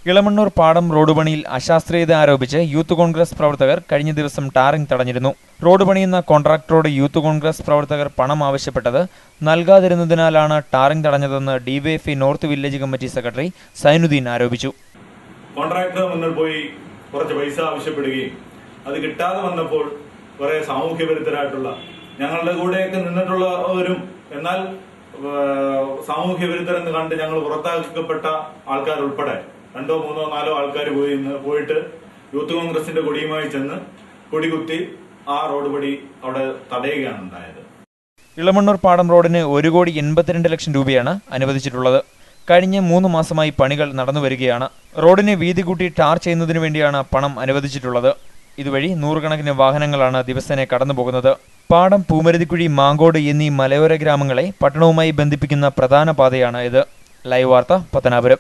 ഇളമണ്ണൂർ പാടം റോഡ് പണിയിൽ അശാസ്ത്രീയത ആരോപിച്ച് യൂത്ത് കോൺഗ്രസ് പ്രവർത്തകർ കഴിഞ്ഞ ദിവസം ടാറിംഗ് തടഞ്ഞിരുന്നു. റോഡ് പണിയുന്ന കോൺട്രാക്ടറോട് യൂത്ത് കോൺഗ്രസ് പ്രവർത്തകർ പണം ആവശ്യപ്പെട്ടത് നൽകാതിരുന്നതിനാലാണ് ടാറിംഗ് തടഞ്ഞതെന്ന് DYFI north village committee secretary Sainuddin ആരോപിച്ചു. കോൺട്രാക്ടർ മുന്നിൽ പോയി കുറച്ച് പൈസ ആവശ്യപ്പെടുകയും അത് കിട്ടാതെ വന്നപ്പോൾ കുറെ സാമൂഹ്യ വിരുദ്ധരായിട്ടുള്ള ഞങ്ങളുടെ കൂടെയൊക്കെ നിന്നിട്ടുള്ളവരും എന്നാൽ സാമൂഹ്യ വിരുദ്ധരെന്ന് കണ്ട് ഞങ്ങൾ പുറത്താക്കപ്പെട്ട ആൾക്കാരുൾപ്പെടെ 2, 3, 4 ആൾക്കാർ പോയിട്ട് യൂത്ത് കോൺഗ്രസിന്റെ കൊടിയുമായി ചെന്ന് കൊടികുത്തി ആ റോഡ് പണി അവിടെ തടയുകയാണ് ഉണ്ടായത്. ഇളമണ്ണൂർ പാടം റോഡിന് 1,82,00,000 രൂപയാണ് അനുവദിച്ചിട്ടുള്ളത്. കഴിഞ്ഞ 3 മാസമായി പണികൾ നടന്നുവരികയാണ്. റോഡിന് വീതി കൂട്ടി ടാർ ചെയ്യുന്നതിനു വേണ്ടിയാണ് പണം അനുവദിച്ചിട്ടുള്ളത്. ഇതുവഴി 100 കണക്കിന് വാഹനങ്ങളാണ് ദിവസേന കടന്നുപോകുന്നത്. പാടം, പൂമരുതിക്കുഴി, മാങ്കോട് എന്നീ മലയോര ഗ്രാമങ്ങളെ പട്ടണവുമായി ബന്ധിപ്പിക്കുന്ന പ്രധാന പാതയാണ് ഇത്. ലൈവ് വാർത്ത, പത്തനാപുരം.